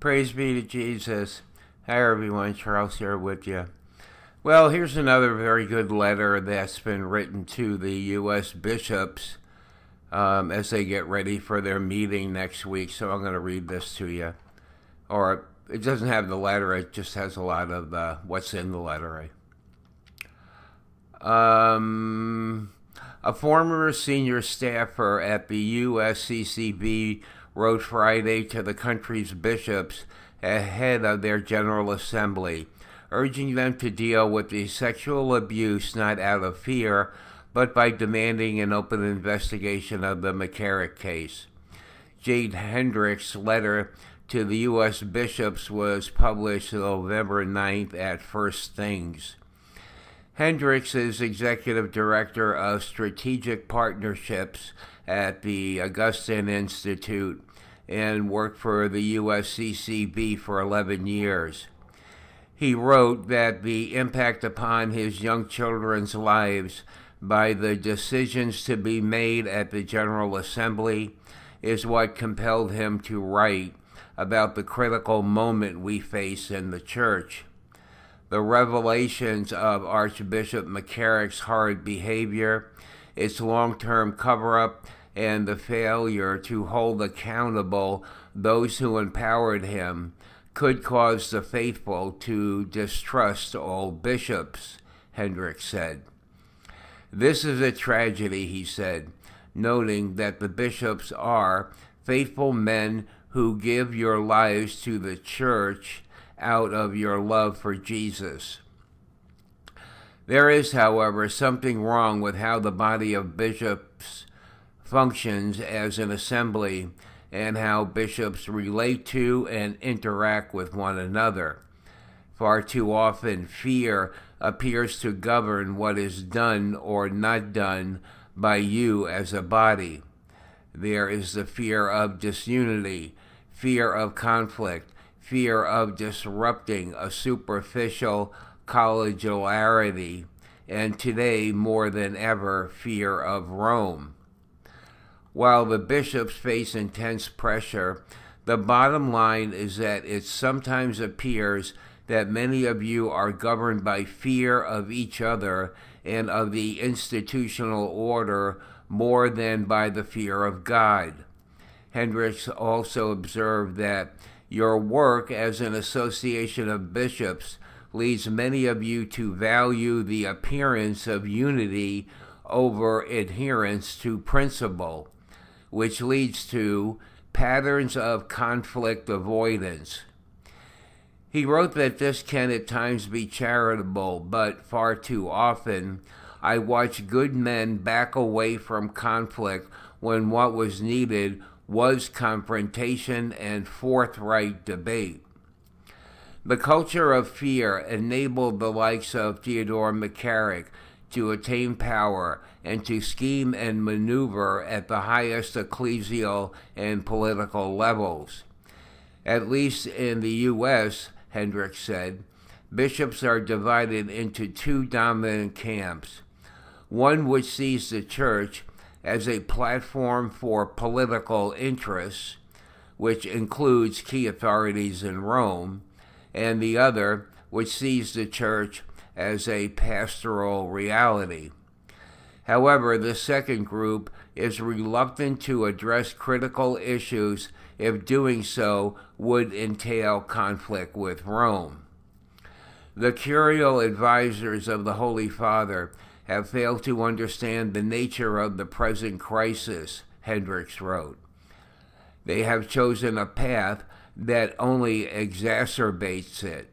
Praise be to Jesus. Hi everyone, Charles here with you. Well, here's another very good letter that's been written to the U.S. bishops as they get ready for their meeting next week. So I'm going to read this to you. Or it doesn't have the letter, it just has a lot of what's in the letter. A former senior staffer at the USCCB wrote Friday to the country's bishops ahead of their General Assembly, urging them to deal with the sexual abuse not out of fear, but by demanding an open investigation of the McCarrick case. Jade Hendricks' letter to the U.S. bishops was published November 9th at First Things. Hendricks is Executive Director of Strategic Partnerships at the Augustine Institute and worked for the USCCB for 11 years. He wrote that the impact upon his young children's lives by the decisions to be made at the General Assembly is what compelled him to write about the critical moment we face in the Church. The revelations of Archbishop McCarrick's hard behavior, its long-term cover-up, and the failure to hold accountable those who empowered him could cause the faithful to distrust all bishops, Hendricks said. This is a tragedy, he said, noting that the bishops are faithful men who give your lives to the Church out of your love for Jesus. There is, however, something wrong with how the body of bishops functions as an assembly and how bishops relate to and interact with one another. Far too often, fear appears to govern what is done or not done by you as a body. There is the fear of disunity, fear of conflict, fear of disrupting a superficial collegiality, and today more than ever, fear of Rome. While the bishops face intense pressure, the bottom line is that it sometimes appears that many of you are governed by fear of each other and of the institutional order more than by the fear of God. Hendricks also observed that your work as an association of bishops leads many of you to value the appearance of unity over adherence to principle, which leads to patterns of conflict avoidance. He wrote that this can at times be charitable, but far too often I watch good men back away from conflict when what was needed was confrontation and forthright debate. The culture of fear enabled the likes of Theodore McCarrick to attain power and to scheme and maneuver at the highest ecclesial and political levels. At least in the U.S., Hendricks said, bishops are divided into two dominant camps, one which sees the Church as a platform for political interests, which includes key authorities in Rome, and the other which sees the Church as a pastoral reality. However, the second group is reluctant to address critical issues if doing so would entail conflict with Rome. The curial advisors of the Holy Father have failed to understand the nature of the present crisis, Hendricks wrote. They have chosen a path that only exacerbates it.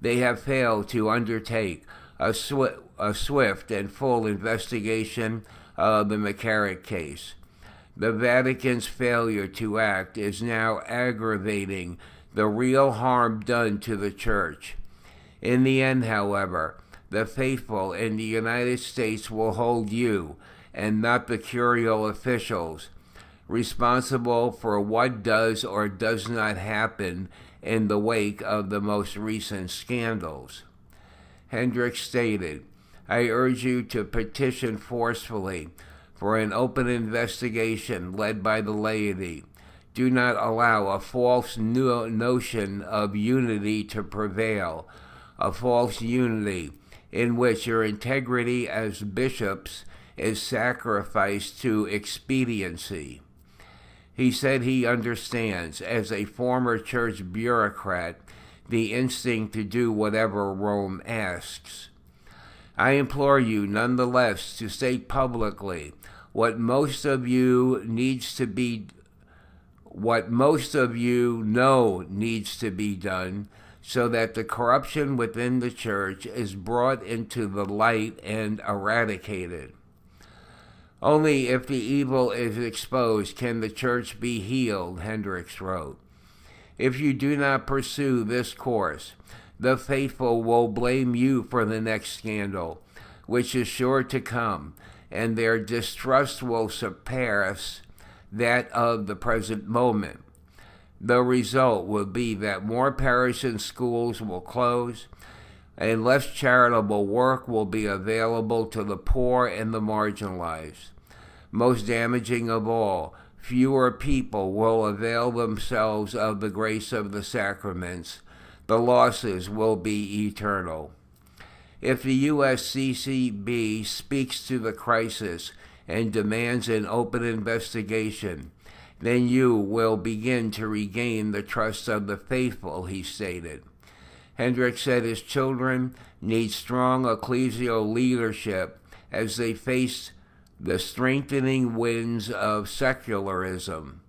They have failed to undertake a swift and full investigation of the McCarrick case. The Vatican's failure to act is now aggravating the real harm done to the Church. In the end, however, the faithful in the United States will hold you, and not the curial officials, responsible for what does or does not happen in the wake of the most recent scandals. Hendricks stated, I urge you to petition forcefully for an open investigation led by the laity Do not allow a false notion of unity to prevail, a false unity in which your integrity as bishops is sacrificed to expediency. He said he understands, as a former church bureaucrat, the instinct to do whatever Rome asks. I implore you, nonetheless, to state publicly what most of you know needs to be done, so that the corruption within the church is brought into the light and eradicated. Only if the evil is exposed can the church be healed, Hendricks wrote. If you do not pursue this course, the faithful will blame you for the next scandal, which is sure to come, and their distrust will surpass that of the present moment. The result will be that more parishes and schools will close, and less charitable work will be available to the poor and the marginalized. Most damaging of all, fewer people will avail themselves of the grace of the sacraments. The losses will be eternal. If the USCCB speaks to the crisis and demands an open investigation, then you will begin to regain the trust of the faithful, he stated. Hendricks said his children need strong ecclesial leadership as they face the strengthening winds of secularism.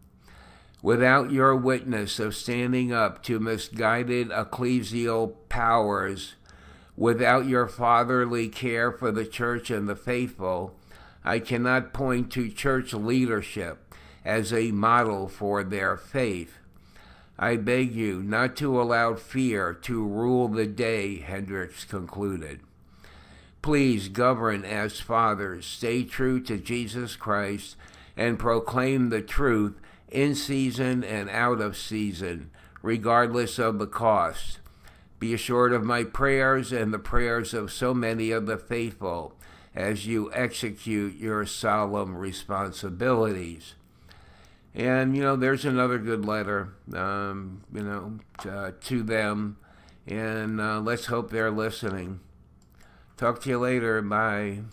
Without your witness of standing up to misguided ecclesial powers, without your fatherly care for the church and the faithful, I cannot point to church leadership as a model for their faith. I beg you not to allow fear to rule the day, Hendricks concluded. Please govern as fathers, stay true to Jesus Christ, and proclaim the truth in season and out of season, regardless of the cost. Be assured of my prayers and the prayers of so many of the faithful as you execute your solemn responsibilities. And, there's another good letter, to them, and let's hope they're listening. Talk to you later. Bye.